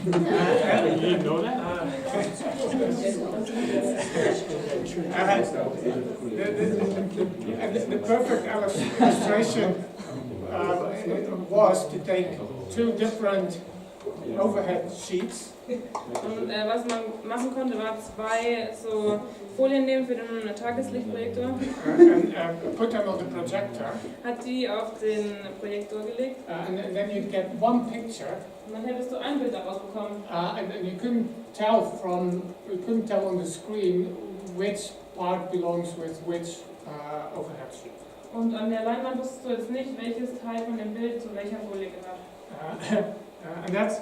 You didn't know that? The perfect illustration was to take two different overhead sheets. Und was man machen konnte, war zwei so Folien nehmen für den Tageslichtprojektor. And put them on the projector. Hat die auf den Projektor gelegt. And then you'd get one picture. Und dann hättest du ein Bild daraus bekommen. And you couldn't tell on the screen which part belongs with which overhead sheet. Und an der Leinwand wusstest du jetzt nicht, welches Teil von dem Bild zu welcher Folie gehört. And that's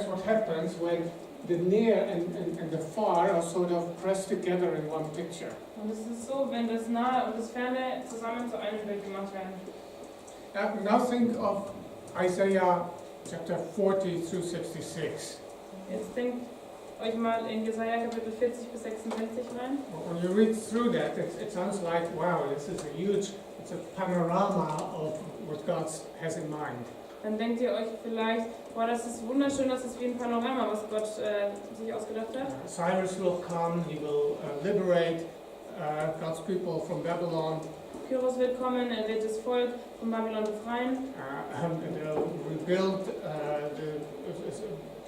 what happens when the near and the far are sort of pressed together in one picture. Und es ist so, wenn das Nahe und das Ferne zusammen zu einem Bild gemacht werden. Now think of Isaiah chapter 40 through 66. Jetzt denkt euch mal in Jesaja Kapitel 40 bis 66 rein. When you read through that, it sounds like, wow, this is it's a panorama of what God has in mind. Dann denkt ihr euch vielleicht, boah, das ist wunderschön, das ist wie ein Panorama, was Gott sich ausgedacht hat. Cyrus will come, he will liberate God's people from Babylon. Kyros wird kommen, er wird das Volk von Babylon befreien. They'll rebuild the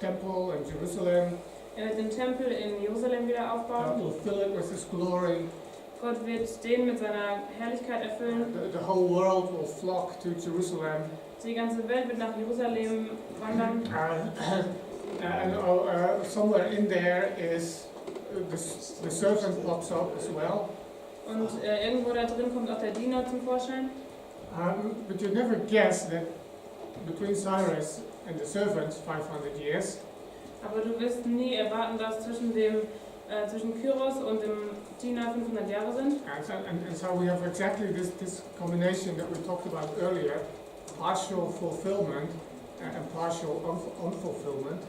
temple in Jerusalem. Er wird den Tempel in Jerusalem wieder aufbauen. Will fill it with His glory. Gott wird den mit seiner Herrlichkeit erfüllen. The whole world will flock to Jerusalem. Die ganze Welt wird nach Jerusalem wandern. And somewhere in there is the servant pops up as well. Und irgendwo da drin kommt auch der Diener zum Vorschein. But you never guess that between Cyrus and the servant 500 years. Aber du wirst nie erwarten, dass zwischen Kyros und dem Diener 500 Jahre sind. And so we have exactly this combination that we talked about earlier, partial fulfillment and partial unfulfillment.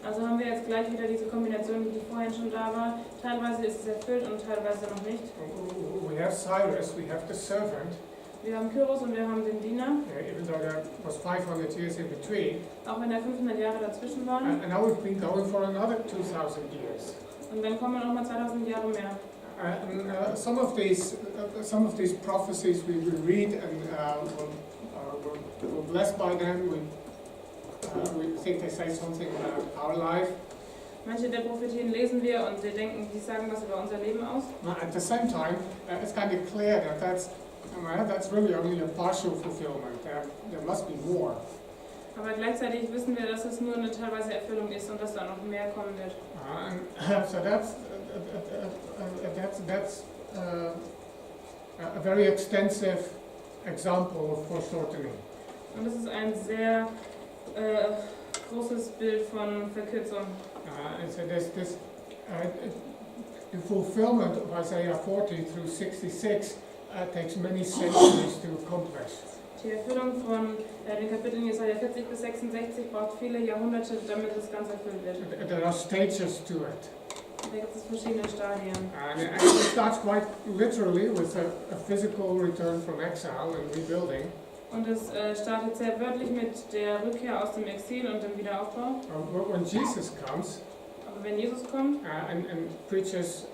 Also haben wir jetzt gleich wieder diese Kombination, die vorhin schon da war. Teilweise ist es erfüllt und teilweise noch nicht. We have Cyrus, we have the servant. Wir haben Kyros und wir haben den Diener. Even though there was 500 years in between. Auch wenn da 500 Jahre dazwischen waren. And now we've been going for another 2000 years. Und dann kommen noch mal 2000 Jahre mehr. Some of these prophecies we read and we're blessed by them. We think they say something about our life. Manche der Prophetien lesen wir und wir denken, die sagen was über unser Leben aus. At the same time, it's kind of clear that that's really only a partial fulfillment. There must be more. Aber gleichzeitig wissen wir, dass es nur eine teilweise Erfüllung ist und dass da noch mehr kommen wird. So that's a very extensive example of foreshortening. Und das ist ein sehr großes Bild von Verkürzung. And so the fulfillment of Isaiah 40 through 66 takes many centuries to accomplish. Die Erfüllung von den Kapiteln Jesaja 40 bis 66 braucht viele Jahrhunderte, damit das Ganze erfüllt wird. There are stages to it. Da gibt es verschiedene Stadien. And it starts quite literally with a physical return from exile and rebuilding. Und es startet sehr wörtlich mit der Rückkehr aus dem Exil und dem Wiederaufbau. When Jesus comes, aber wenn Jesus kommt and preaches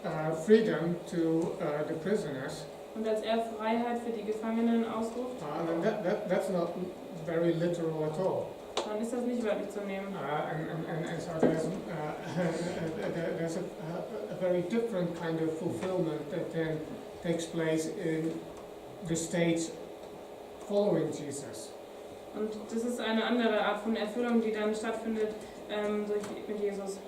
freedom to the prisoners, und als er Freiheit für die Gefangenen ausruft, that's not very literal at all. dann ist das nicht wörtlich zu nehmen. And so there's a very different kind of fulfillment that then takes place in the stage following Jesus. Und das ist eine andere Art von Erfüllung, die dann stattfindet mit Jesus.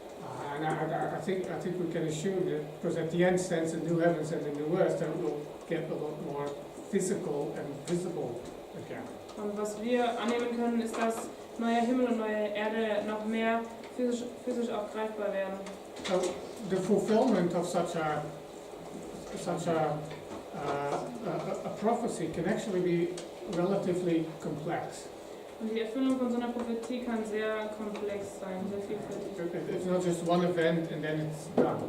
And I think we can assume that, because at the end stands the new heavens and the new earth, that we'll get a lot more physical and visible again. Und was wir annehmen können, ist, dass neuer Himmel und neue Erde noch mehr physisch auch greifbar werden. So the fulfillment of such a prophecy can actually be relatively complex. Und die Erfüllung von so einer Prophetie kann sehr komplex sein, sehr vielfältig. It's not just one event and then it's done.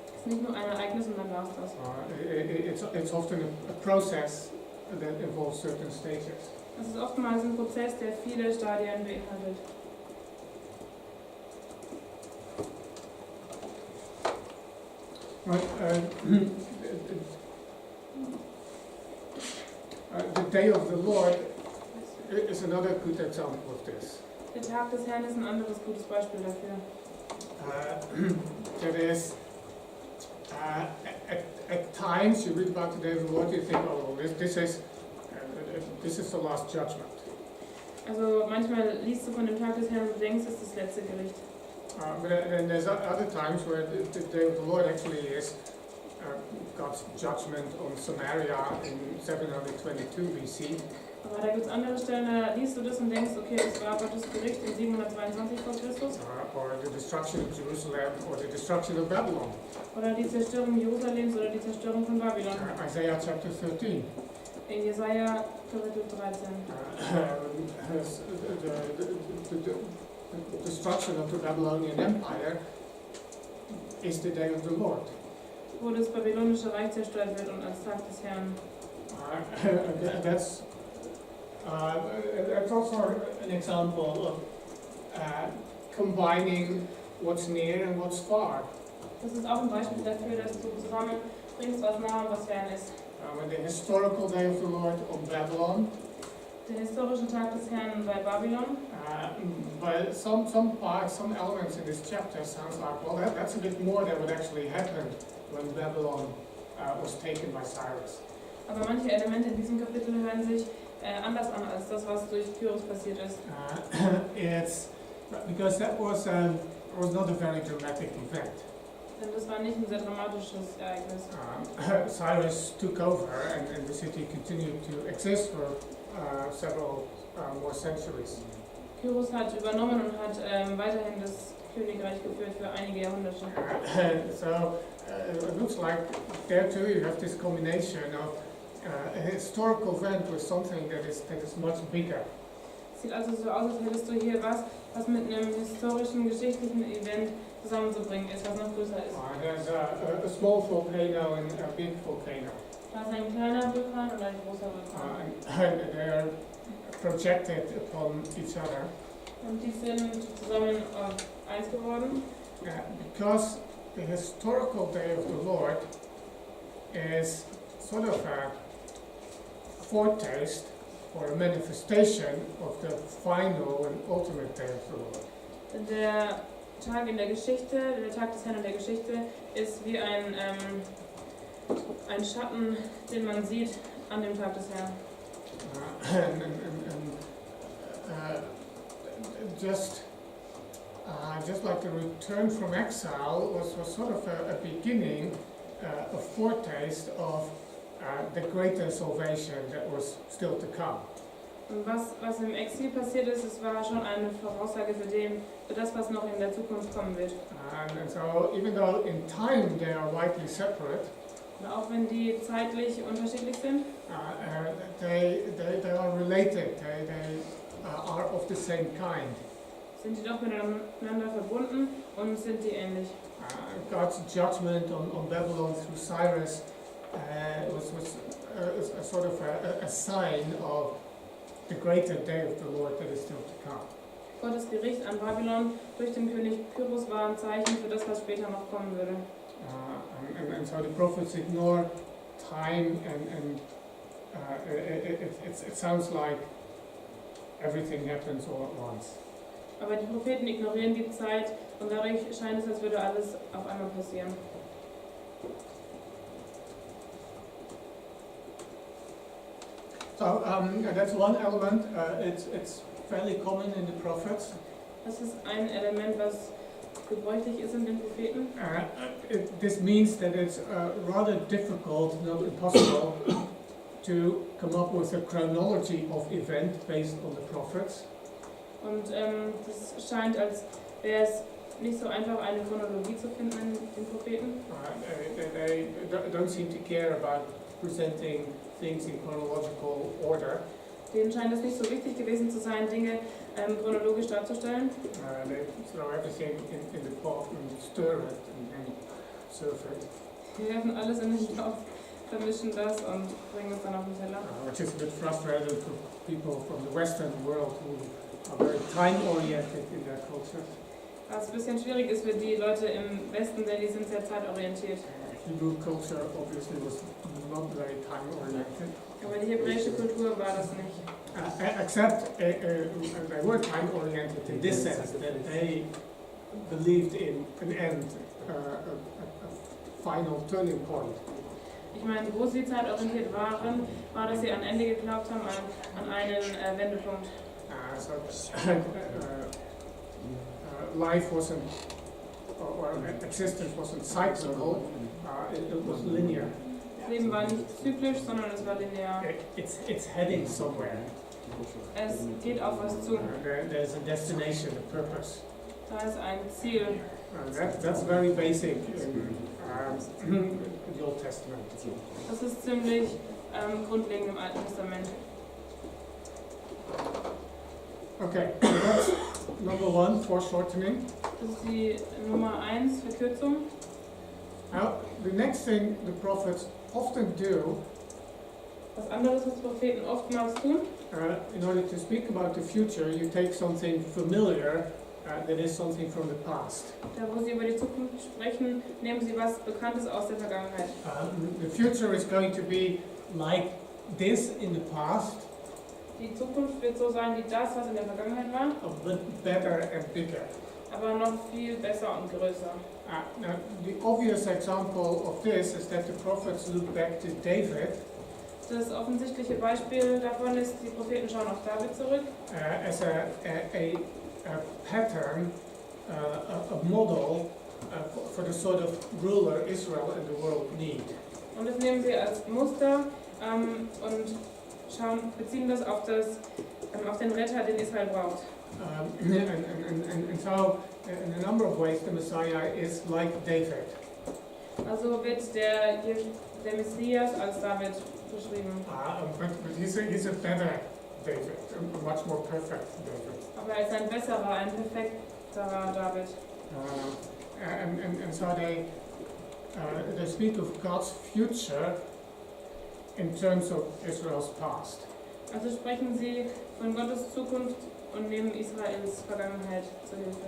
Es ist nicht nur ein Ereignis und dann war es das. It's often a process that involves certain stages. Es ist oftmals ein Prozess, der viele Stadien beinhaltet. The day of the Lord is another good example of this. Der Tag des Herrn ist ein anderes gutes Beispiel dafür. That is, at times you read about the day of the Lord, you think, oh, this is the last judgment. Also manchmal liest du von dem Tag des Herrn und denkst, es ist das letzte Gericht. But then there's other times where the day of the Lord actually is God's judgment on Samaria in 722 BC. Aber da gibt es andere Stellen, da liest du das und denkst, okay, das war Gottes Gericht in 722 vor Christus. Or the destruction of Jerusalem, or the destruction of Babylon. Oder die Zerstörung Jerusalems oder die Zerstörung von Babylon. Isaiah chapter 13. In Jesaja Kapitel 13. The destruction of the Babylonian Empire is the day of the Lord. Wo das babylonische Reich zerstört wird und als Tag des Herrn. That's also an example of combining what's near and what's far. Das ist auch ein Beispiel dafür, dass du zusammenbringst, was nah und was fern ist. When the historical day of the Lord on Babylon, Der historische Tag des Herrn bei Babylon. but some elements in this chapter sounds like, well, that's a bit more than what actually happened when Babylon was taken by Cyrus. Aber manche Elemente in diesem Kapitel hören sich anders an als das, was durch Kyros passiert ist. It's because that was not a very dramatic event. Denn das war nicht ein sehr dramatisches Ereignis. Cyrus took over, and the city continued to exist for several more centuries. Kyros hat übernommen und hat weiterhin das Königreich geführt für einige Jahrhunderte. So it looks like there too you have this combination of a historical event with something that is much bigger. Sieht also so aus, als hättest du hier was mit einem historischen, geschichtlichen Event zusammenzubringen ist, was noch größer ist. There's a small volcano and a big volcano. Da ist ein kleiner Vulkan und ein großer Vulkan. And they are projected upon each other. Und die sind zusammen eins geworden. Because the historical day of the Lord is sort of a foretaste or a manifestation of the final and ultimate day of the Lord. Der Tag in der Geschichte, der Tag des Herrn in der Geschichte, ist wie ein Schatten, den man sieht an dem Tag des Herrn. Just like the return from exile was sort of a beginning, a foretaste of the greater salvation that was still to come. Und was im Exil passiert ist, es war schon eine Voraussage für das, was noch in der Zukunft kommen wird. And so, even though in time they are widely separate, Und auch wenn die zeitlich unterschiedlich sind, they are related. They are of the same kind. sind die doch miteinander verbunden und sind die ähnlich. God's judgment on Babylon through Cyrus was a sort of a sign of the greater day of the Lord that is still to come. Gottes Gericht an Babylon durch den König Kyros war ein Zeichen für das, was später noch kommen würde. And so the prophets ignore time, and it sounds like everything happens all at once. Aber die Propheten ignorieren die Zeit und dadurch scheint es, als würde alles auf einmal passieren. So that's one element. It's fairly common in the prophets. Das ist ein Element, was gebräuchlich ist in den Propheten. This means that it's rather difficult, not impossible, to come up with a chronology of event based on the prophets. Und das scheint, als wäre es nicht so einfach, eine Chronologie zu finden in den Propheten. They don't seem to care about presenting things in chronological order. Denen scheint es nicht so wichtig gewesen zu sein, Dinge chronologisch darzustellen. They throw everything in the pot and stir it and serve it. Die werfen alles in den Topf, vermischen das und bringen es dann auf den Teller. Which is a bit frustrating for people from the Western world who are very time-oriented in their culture. Was ein bisschen schwierig ist für die Leute im Westen, denn die sind sehr zeitorientiert. Hebrew culture obviously was not very time-oriented. Aber die hebräische Kultur war das nicht. Except they were time-oriented in this sense, that they believed in an end, a final turning point. Ich meine, wo sie zeitorientiert waren, war, dass sie an Ende geglaubt haben, an einen Wendepunkt. Life wasn't, or existence wasn't cyclical, it was linear. Das Leben war nicht zyklisch, sondern es war linear. It's heading somewhere. Es geht auf was zu. There's a destination, a purpose. Da ist ein Ziel. That's very basic in the Old Testament. Das ist ziemlich grundlegend im Alten Testament. Okay, so that's number one, foreshortening. Das ist die Nummer 1, Verkürzung. Now, the next thing the prophets often do, Was anderes, was Propheten oftmals tun, in order to speak about the future, you take something familiar that is something from the past. da wo sie über die Zukunft sprechen, nehmen sie was Bekanntes aus der Vergangenheit. The future is going to be like this in the past, Die Zukunft wird so sein wie das, was in der Vergangenheit war, but better and bigger. aber noch viel besser und größer. Now, the obvious example of this is that the prophets look back to David Das offensichtliche Beispiel davon ist, die Propheten schauen auf David zurück, as a pattern, a model for the sort of ruler Israel and the world need. und das nehmen sie als Muster und beziehen das auf den Retter, den Israel braucht. And so, in a number of ways, the Messiah is like David. Also wird der Messias als David beschrieben. But he's a better David, a much more perfect David. Aber er ist ein besserer, ein perfekterer David. And so they speak of God's future in terms of Israel's past. Also sprechen sie von Gottes Zukunft und nehmen Israels Vergangenheit zur Hilfe.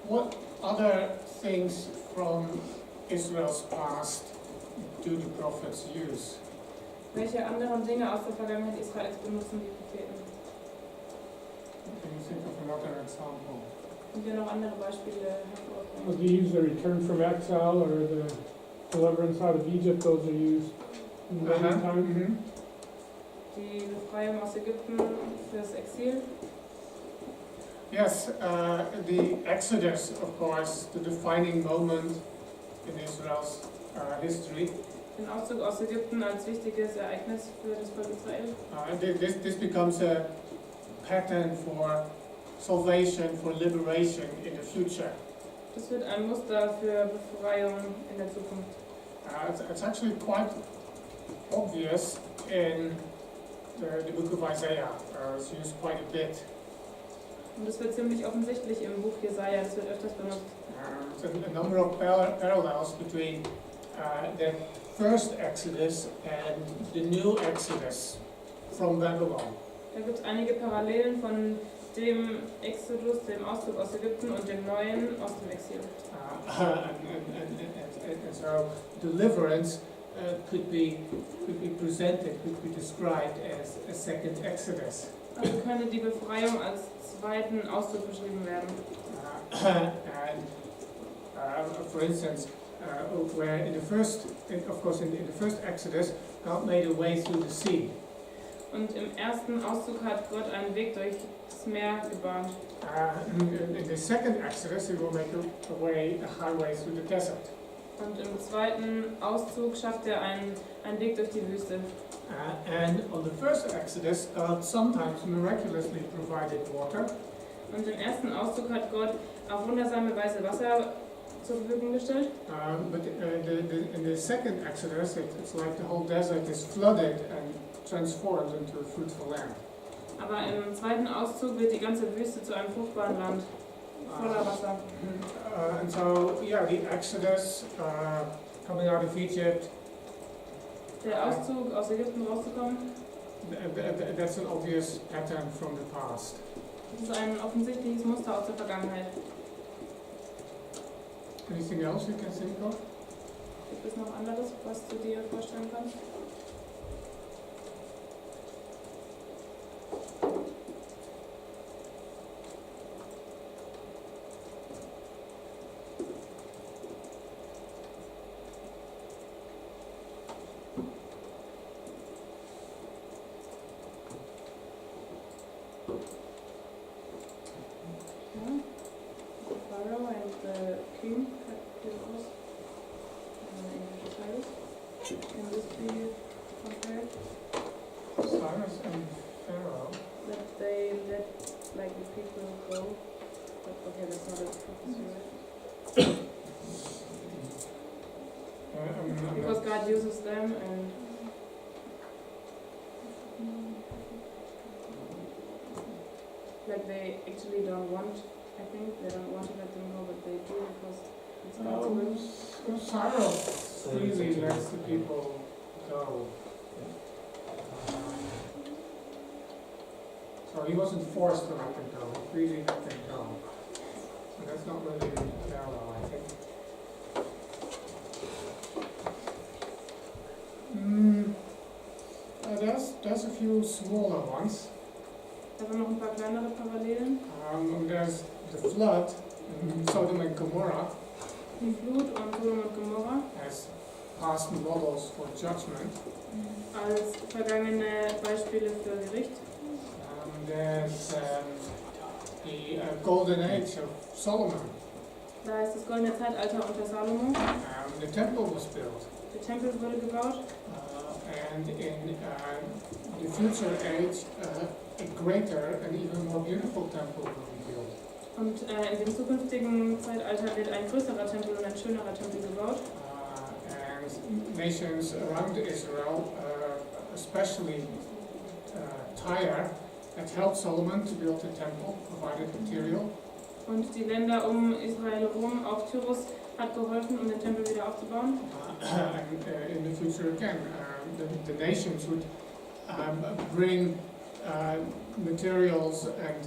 What other things from Israel's past do the prophets use? Welche anderen Dinge aus der Vergangenheit Israels benutzen die Propheten? Can you think of another example? Und wir noch andere Beispiele Well, hervorbringen. they use the return from exile or the deliverance out of Egypt, those are used in the time. Die Befreiung aus Ägypten fürs Exil. Yes, the Exodus, of course, the defining moment in Israel's history. Den Auszug aus Ägypten als wichtiges Ereignis für das Volk Israel. This becomes a pattern for salvation, for liberation in the future. Das wird ein Muster für Befreiung in der Zukunft. It's actually quite obvious in the book of Isaiah. It's used quite a bit. Und das wird ziemlich offensichtlich im Buch Jesaja, das wird öfters benutzt. There's a number of parallels between the first Exodus and the new Exodus from Babylon. Da gibt es einige Parallelen von dem Exodus, dem Auszug aus Ägypten und dem neuen aus dem Exil. And so deliverance could be presented, could be described as a second Exodus. Also könnte die Befreiung als zweiten Auszug beschrieben werden. For instance, where in the first Exodus, God made a way through the sea. Und im ersten Auszug hat Gott einen Weg durch das Meer gebahnt. In the second Exodus, He will make a highway through the desert. Und im zweiten Auszug schafft er einen Weg durch die Wüste. And on the first Exodus, God sometimes miraculously provided water. Und im ersten Auszug hat Gott auf wundersame Weise Wasser zur Verfügung gestellt. But in the second Exodus, it's like the whole desert is flooded and transformed into a fruitful land. Aber im zweiten Auszug wird die ganze Wüste zu einem fruchtbaren Land voller Wasser. And so, yeah, the Exodus, coming out of Egypt, Der Auszug aus Ägypten rauszukommen, that's an obvious pattern from the past. Das ist ein offensichtliches Muster aus der Vergangenheit. Anything else you can think of? Gibt es noch anderes, was du dir vorstellen kannst? Pharaoh and the king had this English title. Can this be compared? Cyrus and Pharaoh. That they let like the people go. But okay, that's not a prophecy, right? Because God uses them and like they actually don't want, I think, they don't want to let them go, but they do because it's God's will. Cyrus freely lets the people go. So he wasn't forced to let them go, he freely let them go. So that's not really parallel, I think. There's a few smaller ones. Da sind noch ein paar kleinere Parallelen. There's the flood in Sodom and Gomorrah Die Flut und Sodom und Gomorra as past models for judgment. als vergangene Beispiele für Gericht. There's the golden age of Solomon. Da ist das goldene Zeitalter unter Salomo. The temple was built. Der Tempel wurde gebaut. And in the future age, a greater and even more beautiful temple will be built. Und in dem zukünftigen Zeitalter wird ein größerer Tempel und ein schönerer Tempel gebaut. And nations around Israel, especially Tyre, had helped Solomon to build the temple, provided material. Und die Länder um Israel herum, auch Tyrus, hat geholfen, um den Tempel wieder aufzubauen. And in the future again, the nations would bring materials and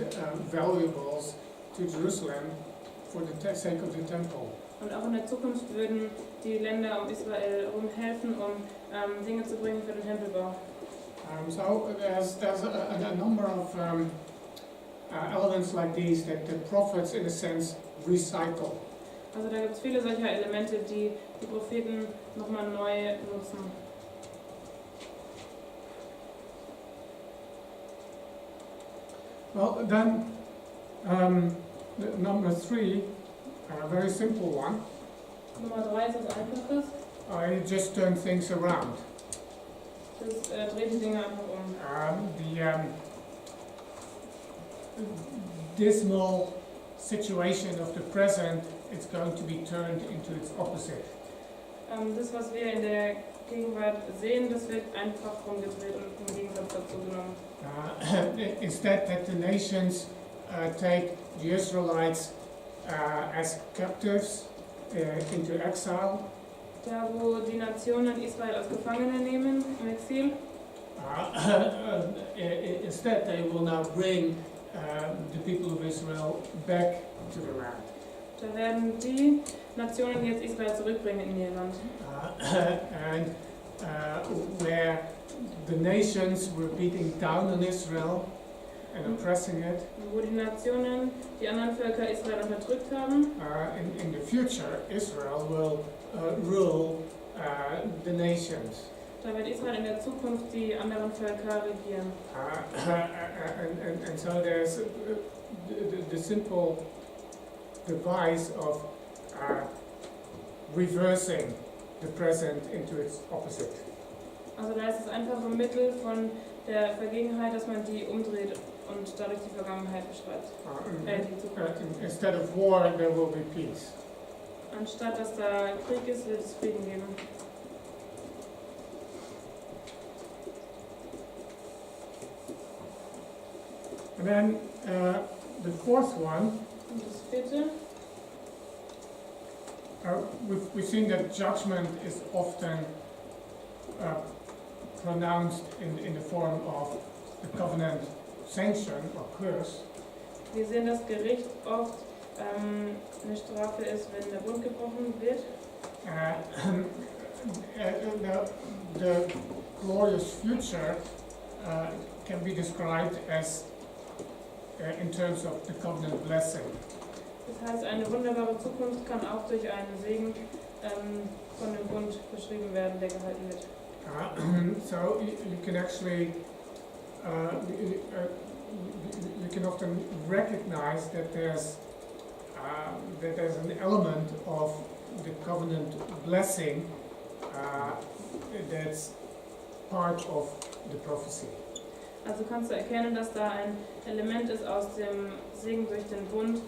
valuables to Jerusalem for the sake of the temple. Und auch in der Zukunft würden die Länder um Israel herum helfen, um Dinge zu bringen für den Tempelbau. So there's a number of elements like these that the prophets, in a sense, recycle. Also da gibt es viele solcher Elemente, die die Propheten nochmal neu nutzen. Well, then, number 3, a very simple one. Nummer 3 ist das Einfaches. I just turn things around. Das dreht die Dinge einfach um. The dismal situation of the present is going to be turned into its opposite. Das, was wir in der Gegenwart sehen, das wird einfach rumgedreht und im Gegensatz dazu genommen. Instead that the nations take the Israelites as captives into exile. Da, wo die Nationen Israel als Gefangene nehmen im Exil, Instead they will now bring the people of Israel back to the land. da werden die Nationen jetzt Israel zurückbringen in ihr Land. And where the nations were beating down on Israel and oppressing it, Wo die Nationen, die anderen Völker Israel unterdrückt haben, in the future Israel will rule the nations. da wird Israel in der Zukunft die anderen Völker regieren. And so there's the simple device of reversing the present into its opposite. Also da ist das einfache Mittel von der Vergangenheit, dass man die umdreht und dadurch die Vergangenheit beschreibt. Die Zukunft. Instead of war, there will be peace. Anstatt dass da Krieg ist, wird es Frieden geben. And then the fourth one, Und das vierte, we've seen that judgment is often pronounced in the form of the covenant sanction or curse. Wir sehen, dass Gericht oft eine Strafe ist, wenn der Bund gebrochen wird. The glorious future can be described as in terms of the covenant blessing. Das heißt, eine wunderbare Zukunft kann auch durch einen Segen von dem Bund beschrieben werden, der gehalten wird. So you can actually you can often recognize that there's an element of the covenant blessing that's part of the prophecy. Also kannst du erkennen, dass da ein Element ist aus dem Segen durch den Bund,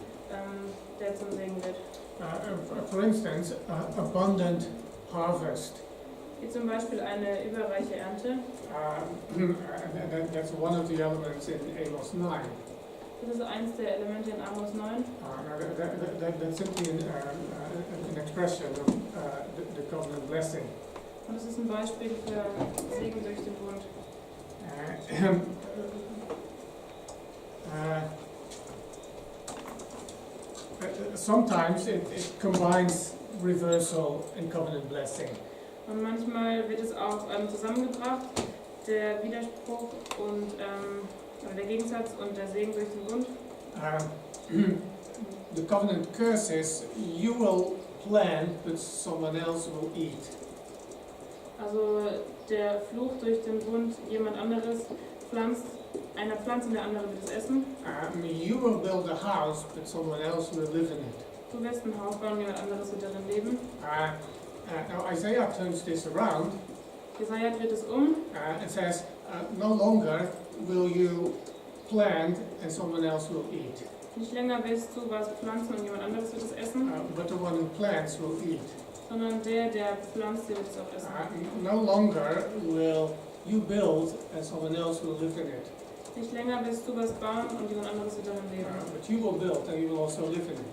der zum Segen wird. For instance, abundant harvest. Wie zum Beispiel eine überreiche Ernte. That's one of the elements in Amos 9. Das ist eins der Elemente in Amos 9. That's simply an expression of the covenant blessing. Und es ist ein Beispiel für Segen durch den Bund. Sometimes it combines reversal and covenant blessing. Und manchmal wird es auch zusammengebracht, der Widerspruch und oder der Gegensatz und der Segen durch den Bund. The covenant curse is you will plant but someone else will eat. Also der Fluch durch den Bund, jemand anderes pflanzt, einer pflanzt und der andere wird es essen. You will build a house but someone else will live in it. Du wirst ein Haus bauen, jemand anderes wird darin leben. Now Isaiah turns this around. Jesaja dreht es It says, no longer will you plant and someone else will eat. Nicht länger wirst du was pflanzen und jemand anderes wird es essen, But the one who plants will eat. sondern der pflanzt, der wird es auch essen. No longer will you build and someone else will live in it. Nicht länger wirst du was bauen und jemand anderes wird darin leben, But you will build and you will also live in it.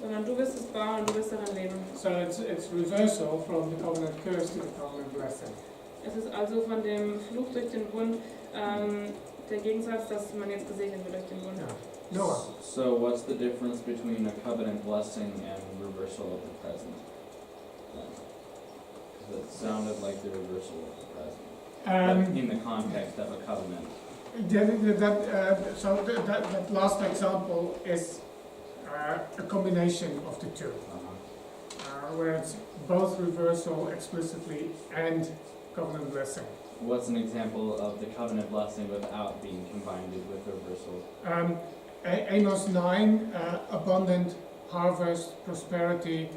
sondern du wirst es bauen und du wirst darin leben. So it's reversal from the covenant curse to the covenant blessing. Es ist also von dem Fluch durch den Bund der Gegensatz, dass man jetzt gesegnet wird durch den Bund. Noah. So what's the difference between a covenant blessing and reversal of the present? Because it sounded like the reversal of the present, but in the context of a covenant. That last example is a combination of the two, where it's both reversal explicitly and covenant blessing. What's an example of the covenant blessing without being combined with reversal? Amos 9, abundant harvest, prosperity,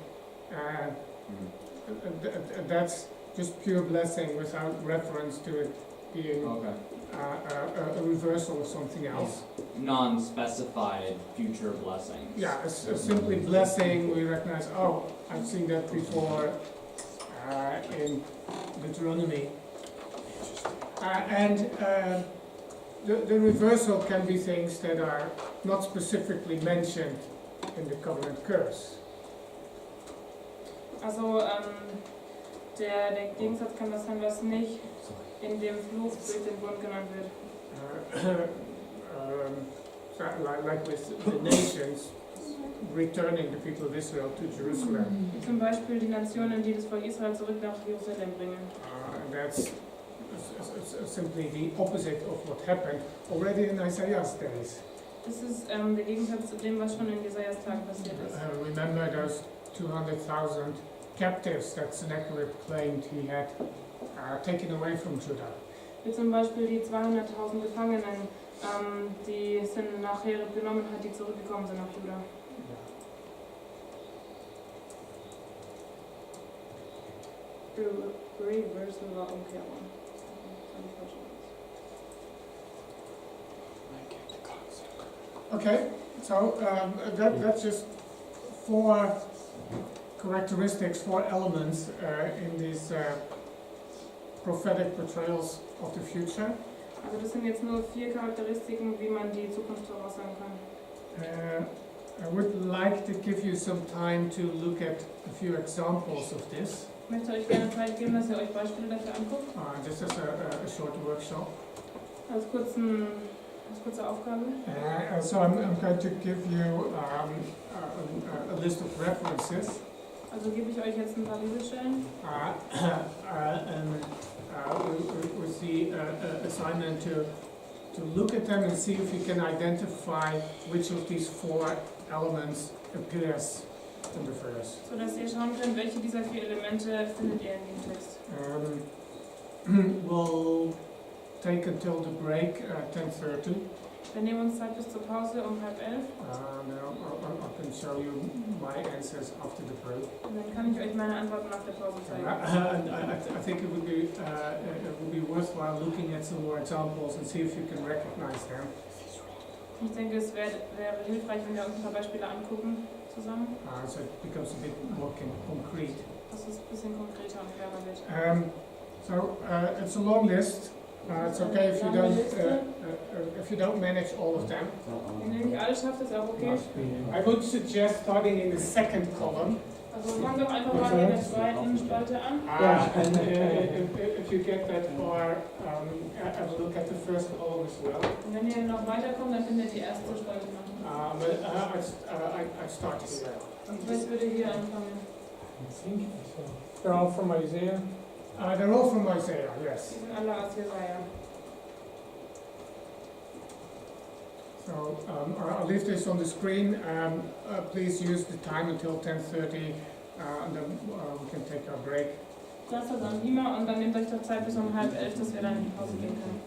that's just pure blessing without reference to it being Okay. a reversal of something else. Non-specified future blessings. Yeah, a simply blessing, we recognize, oh, I've seen that before in Deuteronomy. The reversal can be things that are not specifically mentioned in the covenant curse. Also der Gegensatz kann das sein, was nicht in dem Fluch durch den Bund genannt wird. Like with the nations returning the people of Israel to Jerusalem. Wie zum Beispiel die Nationen, die das Volk Israel zurück nach Jerusalem bringen. That's simply the opposite of what happened already in Isaiah's days. Das ist der Gegensatz zu dem, was schon in Jesajas Tagen passiert ist. Remember those 200,000 captives that Sennacherib claimed he had taken away from Judah. Wie zum Beispiel die 200.000 Gefangenen, die Sennacherib genommen hat, die zurückgekommen sind nach Juda. Reversal war Umkehrung. Okay, so that's just 4 characteristics, 4 elements in these prophetic portrayals of the future. Also das sind jetzt nur 4 Charakteristiken, wie man die Zukunft voraussagen kann. I would like to give you some time to look at a few examples of this. Ich möchte euch gerne Zeit geben, dass ihr euch Beispiele dafür anguckt. Just as a short workshop. Als kurzen Als kurze Aufgabe. So I'm going to give you a list of references. Also gebe ich euch jetzt ein paar Bibelstellen. With the assignment to look at them and see if you can identify which of these 4 elements appears in the verse. So dass ihr schauen könnt, welche dieser 4 Elemente findet ihr in dem Text. We'll take until the break 10:30. Wir nehmen uns Zeit bis zur Pause um 10:30. I can show you my answers after the break. Und dann kann ich euch meine Antworten nach der Pause zeigen. And I think it would be worthwhile looking at some more examples and see if you can recognize them. Ich denke, es wäre hilfreich, wenn wir uns ein paar Beispiele angucken zusammen. So it becomes a bit more concrete. Dass es ein bisschen konkreter und klarer wird. It's a long list. It's okay if you don't manage all of them. Wenn ihr nicht alle schafft, ist auch okay. I would suggest starting in the second column. Also fangen doch einfach mal in der zweiten Spalte an. And if you get that far, have a look at the first column as well. Und wenn ihr noch weiterkommt, dann könnt ihr die erste Spalte machen. But I'd start here. Ich würde hier anfangen. They're all from Isaiah. They're all from Isaiah, yes. Die sind alle aus Jesaja. So I'll leave this on the screen. Please use the time until 10:30, and then we can take our break. Lasst das am Beamer und dann nehmt euch doch Zeit bis um 10:30, dass wir dann in die Pause gehen können.